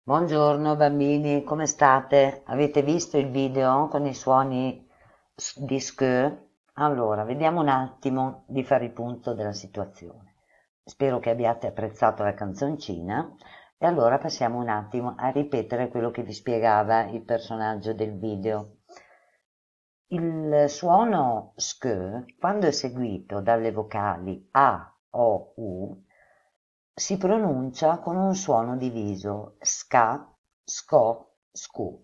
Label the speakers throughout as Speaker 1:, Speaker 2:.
Speaker 1: Buongiorno bambini, come state? Avete visto il video con i suoni di sk? Allora, vediamo un attimo di fare il punto della situazione. Spero che abbiate apprezzato la canzoncina e allora passiamo un attimo a ripetere quello che vi spiegava il personaggio del video. Il suono sk, quando eseguito dalle vocali a, o, u, si pronuncia con un suono diviso ska, sco, scu.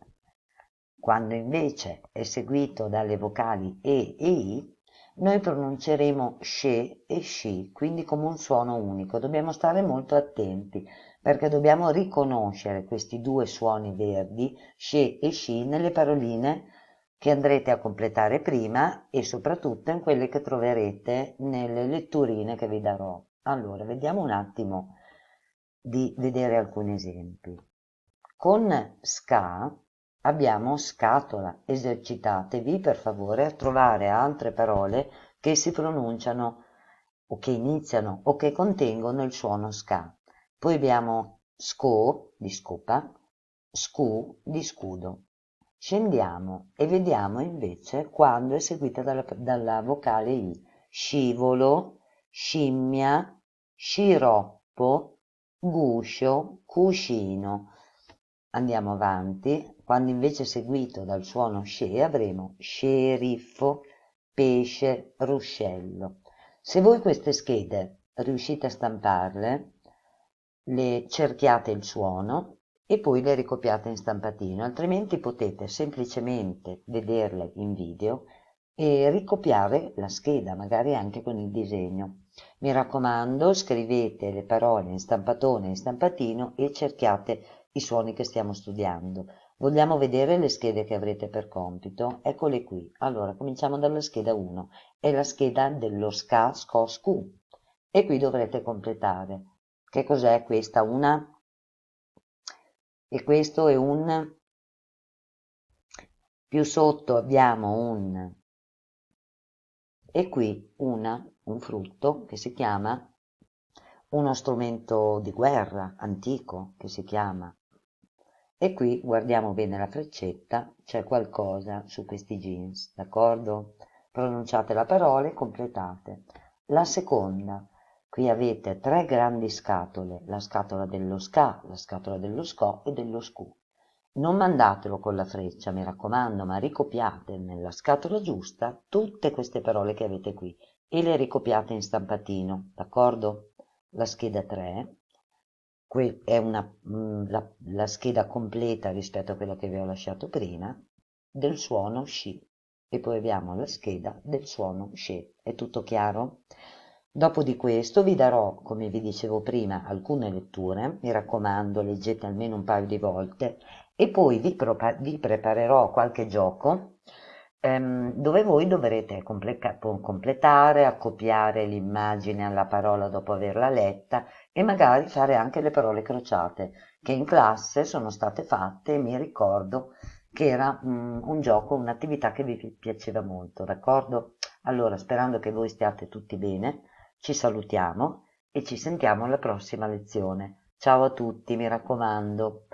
Speaker 1: Quando invece è seguito dalle vocali e i, noi pronunceremo sce e sci, quindi come un suono unico. Dobbiamo stare molto attenti perché dobbiamo riconoscere questi due suoni verdi, sce e sci, nelle paroline che andrete a completare prima e soprattutto in quelle che troverete nelle letturine che vi darò. Allora, vediamo un attimo di vedere alcuni esempi. Con ska abbiamo scatola. Esercitatevi per favore a trovare altre parole che si pronunciano o che iniziano o che contengono il suono ska. Poi abbiamo sco di scopa, scu di scudo. Scendiamo e vediamo invece quando è seguita dalla vocale I. Scivolo, scimmia, sciroppo, guscio, cuscino. Andiamo avanti, quando invece è seguito dal suono sce avremo sceriffo, pesce, ruscello. Se voi queste schede riuscite a stamparle, le cerchiate il suono e poi le ricopiate in stampatino, altrimenti potete semplicemente vederle in video e ricopiare la scheda, magari anche con il disegno. Mi raccomando, scrivete le parole in stampatone e in stampatino e cerchiate i suoni che stiamo studiando. Vogliamo vedere le schede che avrete per compito? Eccole qui. Allora, cominciamo dalla scheda 1. È la scheda dello ska, sco, scu. E qui dovrete completare. Che cos'è questa? Una? E questo è un? Più sotto abbiamo un. E qui un frutto che si chiama uno strumento di guerra antico che si chiama. E qui guardiamo bene la freccetta, c'è qualcosa su questi jeans, d'accordo? Pronunciate la parola e completate. La seconda, qui avete tre grandi scatole, la scatola dello ska, la scatola dello sco e dello scu. Non mandatelo con la freccia, mi raccomando, ma ricopiate nella scatola giusta tutte queste parole che avete qui e le ricopiate in stampatino, d'accordo? La scheda 3 è la scheda completa rispetto a quella che vi ho lasciato prima del suono sci e poi abbiamo la scheda del suono sce. È tutto chiaro? Dopo di questo vi darò, come vi dicevo prima, alcune letture, mi raccomando, leggete almeno un paio di volte e poi vi preparerò qualche gioco dove voi dovrete completare, accoppiare l'immagine alla parola dopo averla letta e magari fare anche le parole crociate che in classe sono state fatte e mi ricordo che era un gioco, un'attività che vi piaceva molto, d'accordo? Allora, sperando che voi stiate tutti bene, ci salutiamo e ci sentiamo alla prossima lezione. Ciao a tutti, mi raccomando.